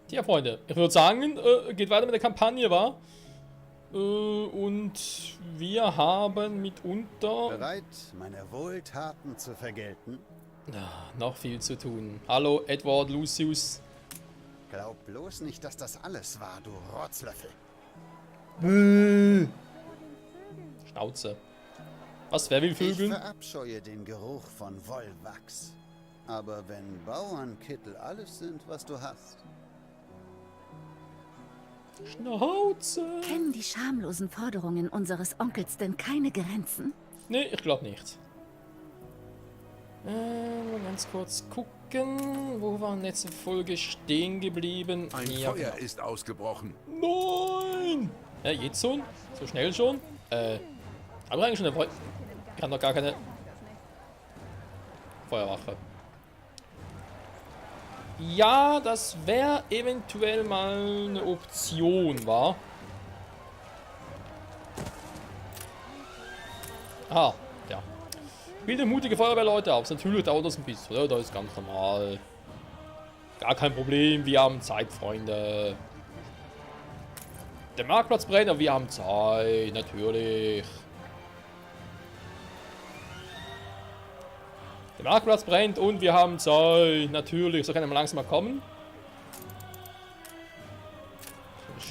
Tja, Freunde, ich würde sagen, geht weiter mit der Kampagne, wa? Und wir haben mitunter Bereit, meine Wohltaten zu vergelten? noch viel zu tun. Hallo, Edward Lucius. Glaub bloß nicht, dass das alles war, du Rotzlöffel. Schnauze. Was, wer will Ich Vögeln? verabscheue den Geruch von Wollwachs. Aber wenn Bauernkittel alles sind, was du hast, Schnauze. Kennen die schamlosen Forderungen unseres Onkels denn keine Grenzen? Nee, ich glaube nicht. Mal ganz kurz gucken. Wo waren letzte Folge stehen geblieben? Ein Ja, Feuer genau. ist ausgebrochen. Nein! Ja, jetzt schon? So schnell schon? Aber eigentlich schon eine Ich habe noch gar keine Feuerwache. Ja, das wäre eventuell mal eine Option, war. Ah, ja. Bildet mutige Feuerwehrleute aus. Natürlich dauert das ein bisschen. Ja, das ist ganz normal. Gar kein Problem. Wir haben Zeit, Freunde. Der Marktplatz brennt, aber wir haben Zeit. Natürlich. Der Marktplatz brennt und wir haben Zeit. Natürlich. So kann er mal langsam mal kommen.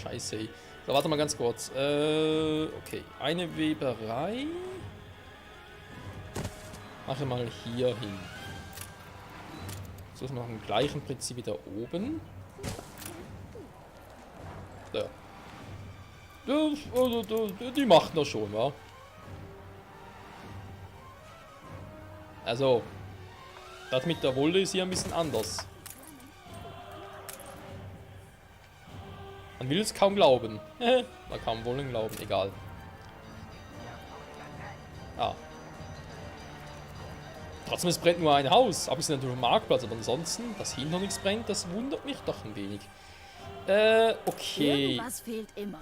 Scheiße. Ey. So, warte mal ganz kurz. Okay. Eine Weberei. Mache mal hier hin. So ist noch im gleichen Prinzip wieder oben. Ja. Die macht das schon, wa? Also, das mit der Wolle ist hier ein bisschen anders. Man will es kaum glauben. Man kann Wollen glauben, egal. Ah. Trotzdem, es brennt nur ein Haus. Aber es ist natürlich ein Marktplatz. Aber ansonsten, dass hier noch nichts brennt, das wundert mich doch ein wenig. Okay. Irgendwas fehlt immer.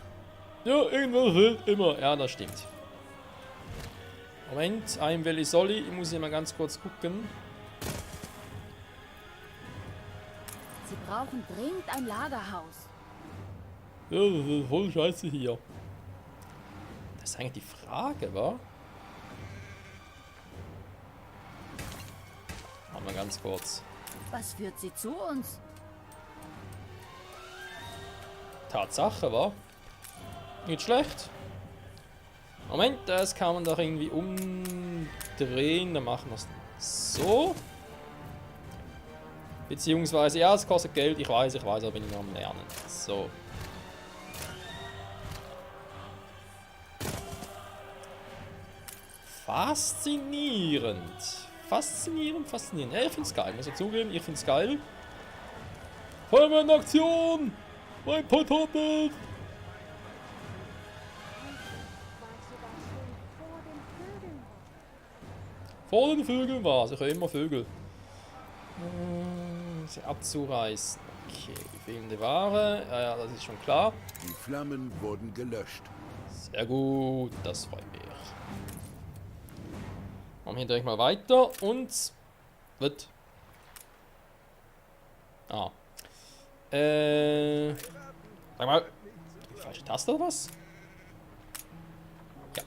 Ja, irgendwas fehlt immer. Ja, das stimmt. Moment, ein Velisoli. Ich muss hier mal ganz kurz gucken. Sie brauchen dringend ein Lagerhaus. Ja, das ist voll scheiße hier. Das ist eigentlich die Frage, wa? Machen wir ganz kurz. Was führt sie zu uns? Tatsache, wa? Nicht schlecht. Moment, das kann man doch irgendwie umdrehen. Dann machen wir es so. Beziehungsweise, ja, es kostet Geld. Ich weiß, da bin ich noch am Lernen. So. Faszinierend. Faszinierend. Ja, ich find's geil. Muss ich zugeben, ich find's geil. Feuerwehr in Aktion! Mein Potato! Vor den Vögeln war es. Ich höre immer Vögel. Sie abzureißen. Okay, fehlende Ware. Ja, das ist schon klar. Die Flammen wurden gelöscht. Sehr gut, das freut mich. Machen wir hier direkt mal weiter und wird. Ah. Sag mal. Die falsche Taste oder was? Ja.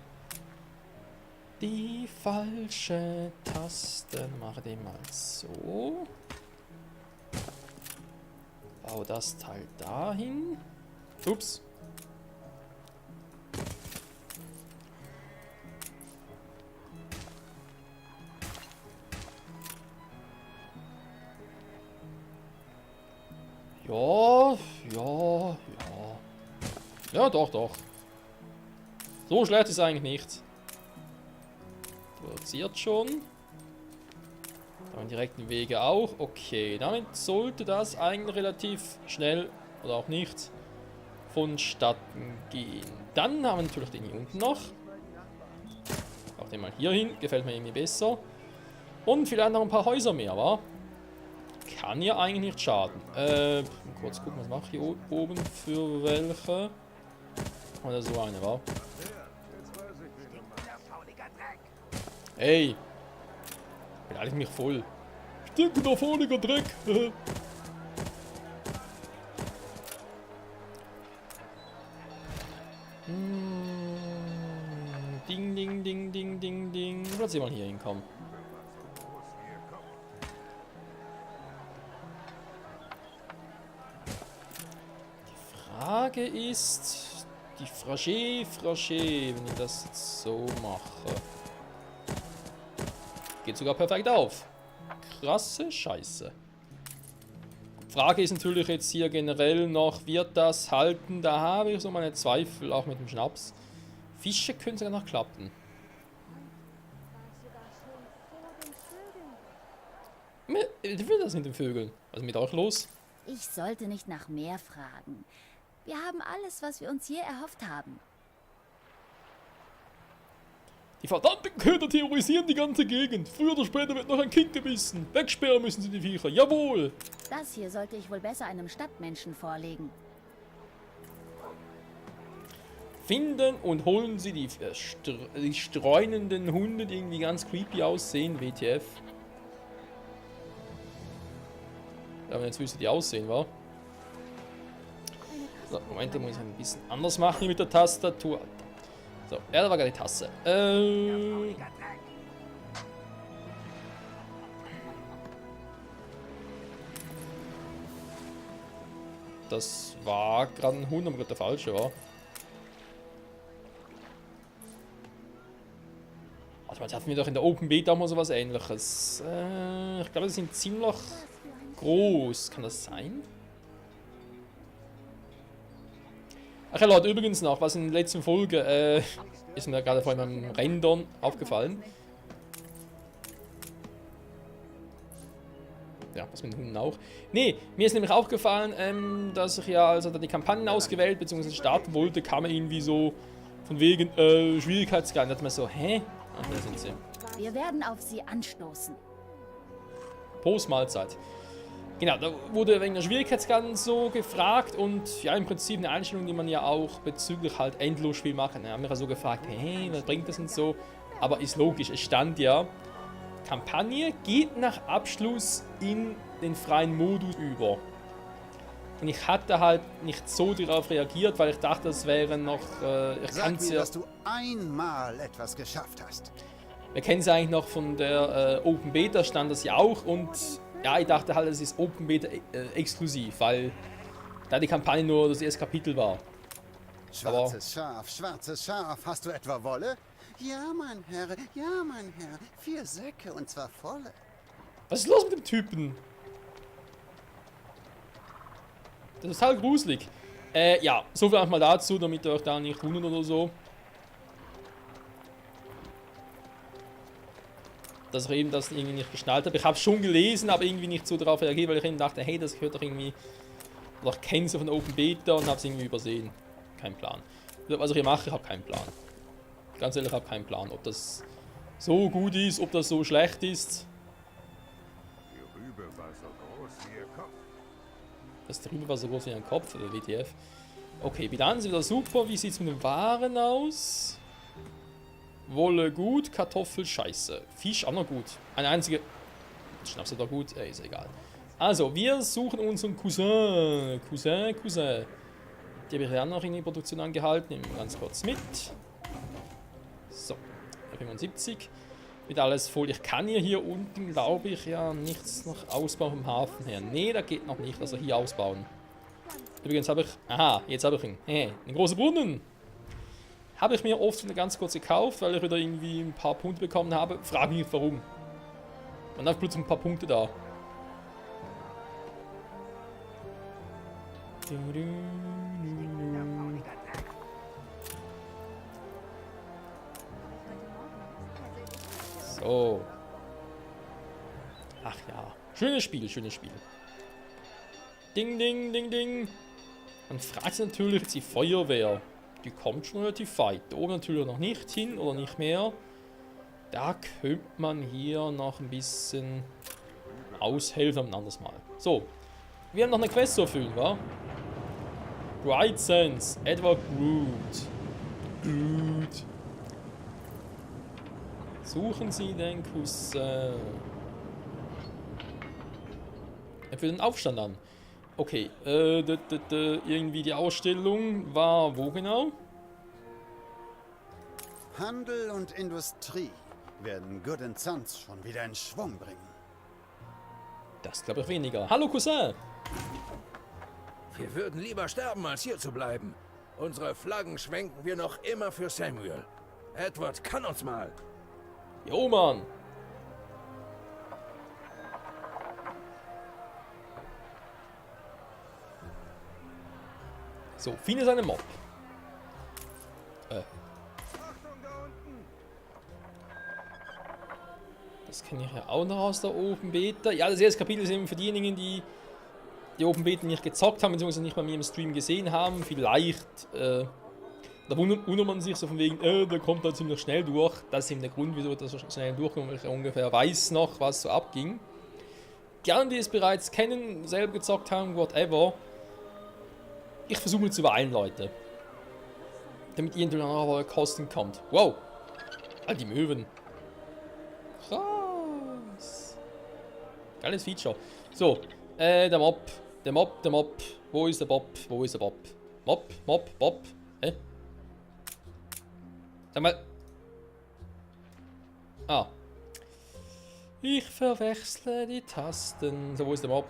Die falsche Taste. Mache den mal so. Bau das Teil dahin. Ups. Ja. Ja, doch. So schlecht ist eigentlich nicht. Produziert schon. Dann direkten Wege auch. Okay, damit sollte das eigentlich relativ schnell oder auch nicht vonstatten gehen. Dann haben wir natürlich den hier unten noch. Auch den mal hier hin. Gefällt mir irgendwie besser. Und vielleicht noch ein paar Häuser mehr, wa? Kann ja eigentlich nicht schaden. Kurz gucken, was mache ich hier oben für welche. Oder so eine, wa? Ey! Beleidigt mich voll. Stinkender fauliger Dreck! dass ich mal hier hinkomme. Die Frage ist... Die Fragé, wenn ich das jetzt so mache. Geht sogar perfekt auf. Krasse Scheiße. Frage ist natürlich jetzt hier generell noch, wird das halten? Da habe ich so meine Zweifel, auch mit dem Schnaps. Fische können sogar noch klappen. Wie will das mit den Vögeln? Was ist mit euch los? Ich sollte nicht nach mehr fragen. Wir haben alles, was wir uns je erhofft haben. Die verdammten Köder terrorisieren die ganze Gegend. Früher oder später wird noch ein Kind gebissen. Wegsperren müssen sie die Viecher. Jawohl! Das hier sollte ich wohl besser einem Stadtmenschen vorlegen. Finden und holen sie die streunenden Hunde, die irgendwie ganz creepy aussehen. WTF. Ja, wenn jetzt wüsste, die aussehen, wa? So, Moment, da muss ich ein bisschen anders machen mit der Tastatur. So, ja, da war gerade die Tasse. Das war gerade ein Hund, aber gerade der falsche war. Warte mal, jetzt hatten wir doch in der Open Beta mal sowas Ähnliches. Ich glaube, die sind ziemlich groß. Kann das sein? Ach ja, Leute, übrigens noch, was in der letzten Folge ist mir gerade vor allem beim Rendern aufgefallen. Ja, was mit den Hunden auch. Nee, mir ist nämlich aufgefallen, dass ich ja, als er dann die Kampagnen ausgewählt bzw. starten wollte, kam er irgendwie so von wegen Schwierigkeitsgrad. Da hat man so, hä? Ach, da sind sie. Wir werden auf sie anstoßen. Postmahlzeit. Genau, da wurde wegen der Schwierigkeitsgrad so gefragt und ja, im Prinzip eine Einstellung, die man ja auch bezüglich halt Endlosspiel machen. Da haben wir ja so gefragt, hey, was bringt das und so? Aber ist logisch, es stand ja, Kampagne geht nach Abschluss in den freien Modus über. Und ich hatte halt nicht so darauf reagiert, weil ich dachte, das wäre noch... Sag mir, dass du einmal etwas geschafft hast. Wir kennen es eigentlich noch von der Open Beta, stand das ja auch und ja, ich dachte halt, es ist Open Beta exklusiv, weil da die Kampagne nur das erste Kapitel war. Schwarzes Schaf, hast du etwa Wolle? Ja, mein Herr, 4 Säcke und zwar volle. Was ist los mit dem Typen? Das ist total gruselig. Ja, so viel einfach mal dazu, damit ihr euch da nicht wundert oder so. Dass ich eben das irgendwie nicht geschnallt habe. Ich habe es schon gelesen, aber irgendwie nicht so darauf reagiert, weil ich eben dachte, hey, das gehört doch irgendwie... Oder ich kenne es von der Open Beta und habe es irgendwie übersehen. Kein Plan. Was ich hier mache, ich habe keinen Plan. Ganz ehrlich, ich habe keinen Plan, ob das so gut ist, ob das so schlecht ist. Die Rübe war so groß wie ihr Kopf. Das drüber war so groß wie ein Kopf, oder WTF. Okay, Bilanz wieder super. Wie sieht es mit den Waren aus? Wolle gut, Kartoffel scheiße. Fisch auch noch gut. Eine einzige... Schnaps ist doch gut, ist egal. Also, wir suchen unseren Cousin. Cousin. Die habe ich ja noch in die Produktion angehalten. Nehmen wir ganz kurz mit. So, 75. Mit alles voll. Ich kann hier unten, glaube ich, ja nichts noch ausbauen vom Hafen her. Nee, da geht noch nicht. Also hier ausbauen. Übrigens habe ich... Aha, jetzt habe ich ihn. Einen großen Brunnen. Habe ich mir oft wieder ganz kurz gekauft, weil ich wieder irgendwie ein paar Punkte bekommen habe. Frage mich warum. Man hat plötzlich ein paar Punkte da. So. Ach ja. Schönes Spiel, schönes Spiel. Ding, ding, ding, ding. Dann fragt sich natürlich jetzt die Feuerwehr. Die kommt schon relativ weit. Da oben natürlich noch nicht hin oder nicht mehr. Da könnte man hier noch ein bisschen aushelfen ein anderes Mal. So. Wir haben noch eine Quest zu erfüllen, wa? Bright Sense. Edward Groot. Suchen Sie den Cousin. Er führt den Aufstand an. Okay, irgendwie die Ausstellung war wo genau? Handel und Industrie. werden Good and Sons schon wieder in Schwung bringen. Das glaube ich weniger. Hallo Cousin! Wir würden lieber sterben, als hier zu bleiben. Unsere Flaggen schwenken wir noch immer für Samuel. Edward kann uns mal. Jo, Mann! So, finde seine Mob. Das kenne ich ja auch noch aus der Open Beta. Ja, das erste Kapitel ist eben für diejenigen, die die Open Beta nicht gezockt haben, beziehungsweise nicht bei mir im Stream gesehen haben. Vielleicht, da wundert man sich so von wegen, der kommt da ziemlich schnell durch. Das ist eben der Grund, wieso das so schnell durchkommt, weil ich ungefähr weiß noch, was so abging. Die anderen, die es bereits kennen, selber gezockt haben, whatever. Ich versuche zu übereilen, Leute. Damit ihr entweder noch auf Kosten kommt. Wow! All die Möwen. Krass. Geiles Feature. So, der Mob. Der Mob, der Mob. Wo ist der Bob? Wo ist der Bob? Mob, Mob, Bob. Hä? Sag mal. Ah. Ich verwechsle die Tasten. So, wo ist der Mob?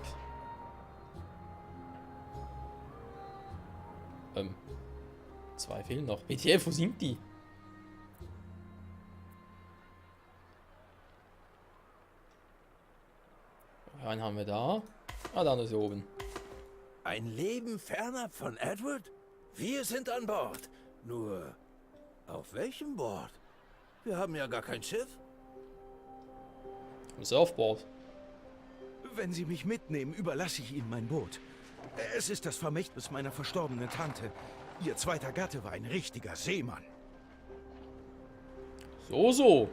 Zwei fehlen noch. WTF, wo sind die? Einen haben wir da. Ah, da ist er oben. Ein Leben fernab von Edward? Wir sind an Bord. Nur, auf welchem Bord? Wir haben ja gar kein Schiff. Ein Surfboard. Wenn Sie mich mitnehmen, überlasse ich Ihnen mein Boot. Es ist das Vermächtnis meiner verstorbenen Tante. Ihr zweiter Gatte war ein richtiger Seemann. So, so.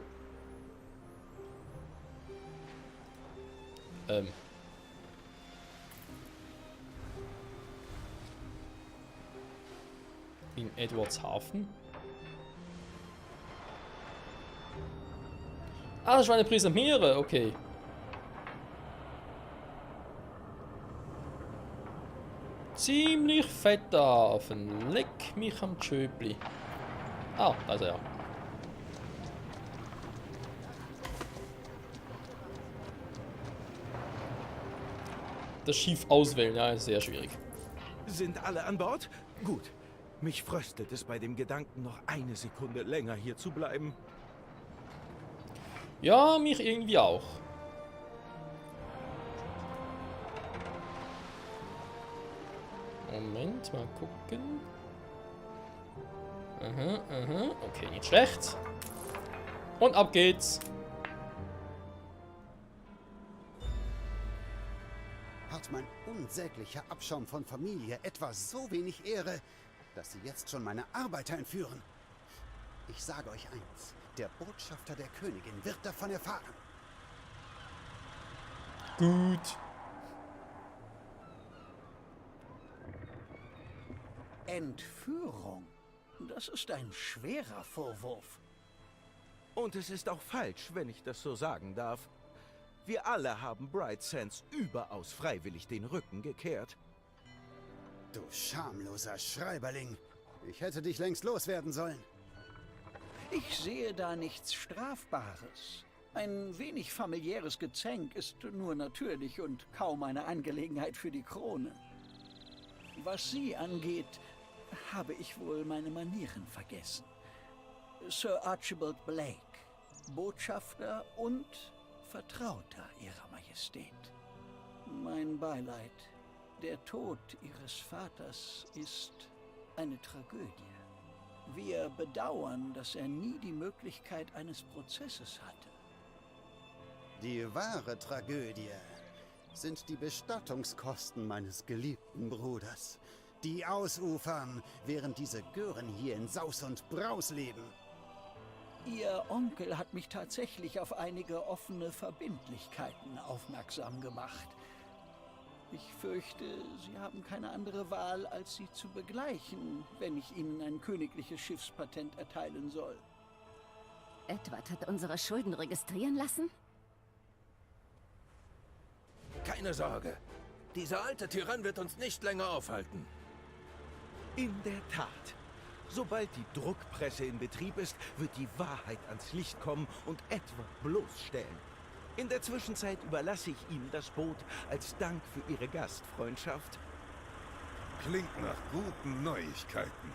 In Edwardshafen. Ah, das war eine Prise Meere, okay. Ziemlich fetter Hafen. Leck mich am Tschöpli. Ah, da ist er ja. Das Schiff auswählen, ja, ist sehr schwierig. Sind alle an Bord? Gut. Mich fröstet es bei dem Gedanken, noch eine Sekunde länger hier zu bleiben. Ja, mich irgendwie auch. Moment, mal gucken. Aha, aha. Okay, nicht schlecht. Und ab geht's. Hat mein unsäglicher Abschaum von Familie etwa so wenig Ehre, dass sie jetzt schon meine Arbeiter entführen? Ich sage euch eins, der Botschafter der Königin wird davon erfahren. Gut. Entführung? Das ist ein schwerer Vorwurf. Und es ist auch falsch, wenn ich das so sagen darf. Wir alle haben Bright Sands überaus freiwillig den Rücken gekehrt. Du schamloser Schreiberling. Ich hätte dich längst loswerden sollen. Ich sehe da nichts Strafbares. Ein wenig familiäres Gezänk ist nur natürlich und kaum eine Angelegenheit für die Krone. Was Sie angeht, habe ich wohl meine Manieren vergessen. Sir Archibald Blake, Botschafter und Vertrauter Ihrer Majestät. Mein Beileid. Der Tod Ihres Vaters ist eine Tragödie. Wir bedauern, dass er nie die Möglichkeit eines Prozesses hatte. Die wahre Tragödie sind die Bestattungskosten meines geliebten Bruders, die ausufern, während diese Gören hier in Saus und Braus leben. Ihr Onkel hat mich tatsächlich auf einige offene Verbindlichkeiten aufmerksam gemacht. Ich fürchte, Sie haben keine andere Wahl, als sie zu begleichen, wenn ich Ihnen ein königliches Schiffspatent erteilen soll. Edward hat unsere Schulden registrieren lassen? Keine Sorge. Dieser alte Tyrann wird uns nicht länger aufhalten. In der Tat. Sobald die Druckpresse in Betrieb ist, wird die Wahrheit ans Licht kommen und Edward bloßstellen. In der Zwischenzeit überlasse ich Ihnen das Boot als Dank für Ihre Gastfreundschaft. Klingt nach guten Neuigkeiten.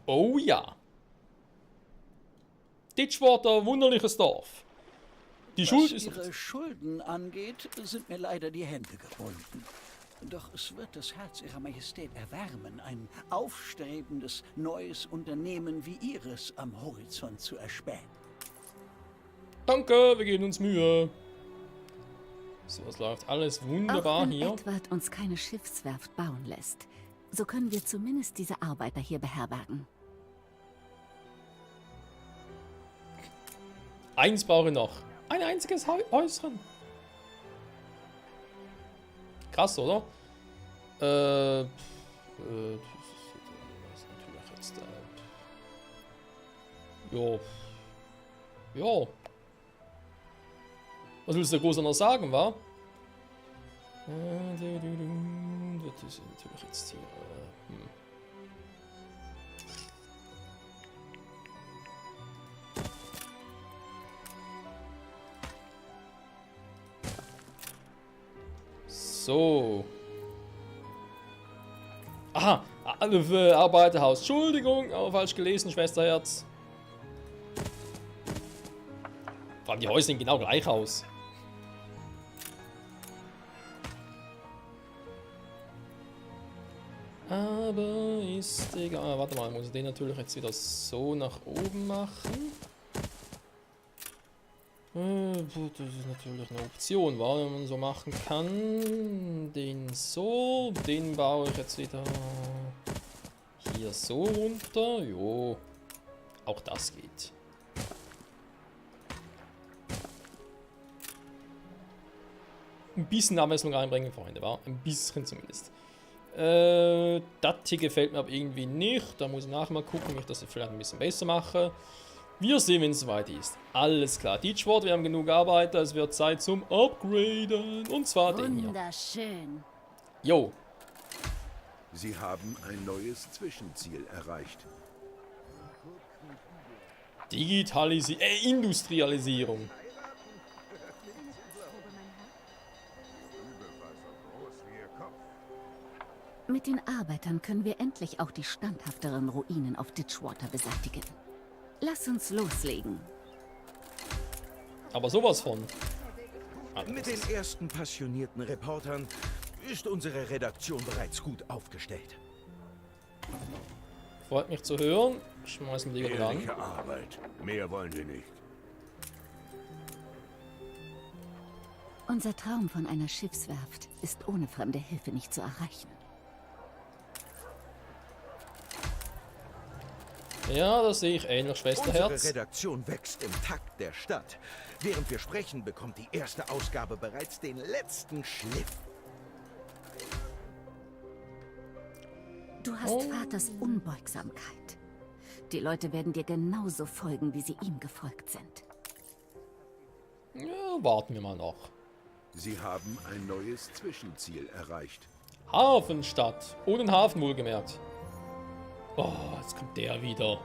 Oh ja. Ditchwater, wunderliches Dorf. Die Schuld Was ist... Ihre Schulden angeht, sind mir leider die Hände gebunden. Doch es wird das Herz Ihrer Majestät erwärmen, ein aufstrebendes, neues Unternehmen wie Ihres am Horizont zu erspähen. Danke, wir geben uns Mühe. So, es läuft alles wunderbar Auch wenn hier. Edward uns keine Schiffswerft bauen lässt, so können wir zumindest diese Arbeiter hier beherbergen. Eins brauche ich noch. Ein einziges Häuschen. Krass, oder? Das ist natürlich jetzt... Jo. Jo. Was willst du groß noch sagen, wa? Das ist natürlich jetzt hier... So. Aha, Arbeiterhaus. Entschuldigung, aber falsch gelesen, Schwesterherz. Vor allem die Häuser sehen genau gleich aus. Aber ist egal. Warte mal, muss ich den natürlich jetzt wieder so nach oben machen. Das ist natürlich eine Option, wenn man so machen kann. Den so, den baue ich jetzt wieder hier so runter. Jo, auch das geht. Ein bisschen Abwechslung reinbringen, Freunde, war ein bisschen zumindest. Das hier gefällt mir aber irgendwie nicht. Da muss ich nachher mal gucken, wie ich das vielleicht ein bisschen besser mache. Wir sehen, wenn es soweit ist. Alles klar. Ditchwater, wir haben genug Arbeiter. Es wird Zeit zum Upgraden. Und zwar den hier. Wunderschön. Jo. Sie haben ein neues Zwischenziel erreicht. Industrialisierung. Mit den Arbeitern können wir endlich auch die standhafteren Ruinen auf Ditchwater beseitigen. Lass uns loslegen. Aber sowas von. Mit den ersten passionierten Reportern ist unsere Redaktion bereits gut aufgestellt. Freut mich zu hören. Schmeißen die wieder an. Ehrliche Arbeit. Mehr wollen wir nicht. Unser Traum von einer Schiffswerft ist ohne fremde Hilfe nicht zu erreichen. Ja, das sehe ich ähnlich, Schwesterherz. Unsere Redaktion wächst im Takt der Stadt. Während wir sprechen, bekommt die erste Ausgabe bereits den letzten Schliff. Du hast Vaters Unbeugsamkeit. Die Leute werden dir genauso folgen, wie sie ihm gefolgt sind. Ja, warten wir mal noch. Sie haben ein neues Zwischenziel erreicht. Hafenstadt. Ohne den Hafen wohlgemerkt. Oh, jetzt kommt der wieder.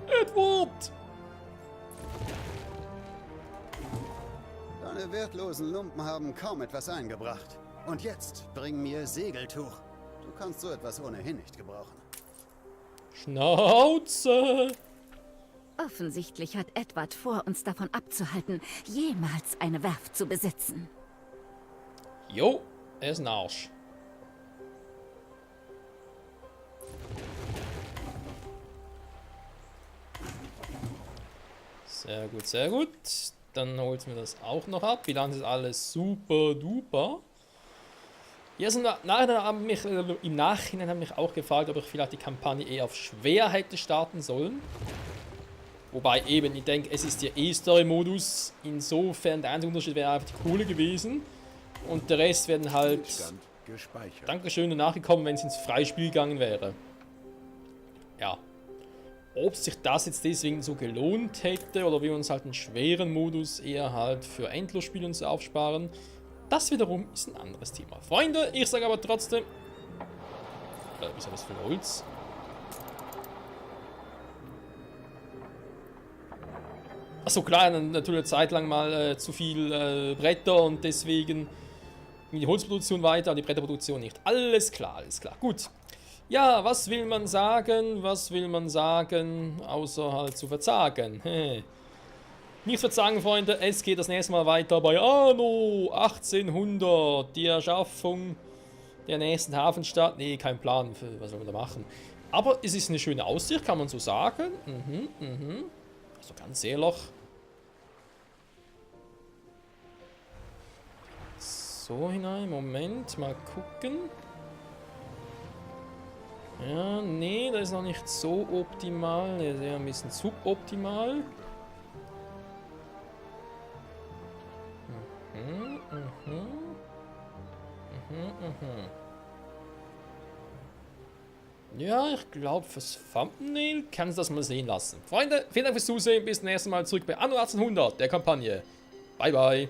Edward! Deine wertlosen Lumpen haben kaum etwas eingebracht. Und jetzt bring mir Segeltuch. Du kannst so etwas ohnehin nicht gebrauchen. Schnauze! Offensichtlich hat Edward vor, uns davon abzuhalten, jemals eine Werft zu besitzen. Jo, er ist ein Arsch. Sehr gut, sehr gut. Dann holt mir das auch noch ab. Bilanz ist alles super duper. Ja, im Nachhinein haben mich auch gefragt, ob ich vielleicht die Kampagne eher auf schwer hätte starten sollen. Wobei eben, ich denke, es ist ja Story-Modus. Insofern, der einzige Unterschied wäre einfach die Kohle gewesen. Und der Rest werden halt, Stand gespeichert. Dankeschön, nachgekommen, wenn es ins Freispiel gegangen wäre. Ja. Ob sich das jetzt deswegen so gelohnt hätte oder wir uns halt einen schweren Modus eher halt für Endlosspiele uns aufsparen, Das wiederum ist ein anderes Thema. Freunde, ich sage aber trotzdem... was ist das für ein Holz? Achso, klar, natürlich eine Zeit lang mal zu viel Bretter und deswegen ging die Holzproduktion weiter, die Bretterproduktion nicht. Alles klar, alles klar. Gut. Ja, was will man sagen? Was will man sagen, außer halt zu verzagen? Nicht verzagen, Freunde, es geht das nächste Mal weiter bei Anno 1800. Die Erschaffung der nächsten Hafenstadt. Nee, kein Plan, was soll man da machen. Aber es ist eine schöne Aussicht, kann man so sagen. Also ganz ehrlich. So hinein, Moment, mal gucken. Ja, nee, das ist noch nicht so optimal. Der ist eher ein bisschen suboptimal. Ja, ich glaube, fürs Thumbnail kann es das mal sehen lassen. Freunde, vielen Dank fürs Zusehen. Bis zum nächsten Mal zurück bei Anno 1800, der Kampagne. Bye, bye.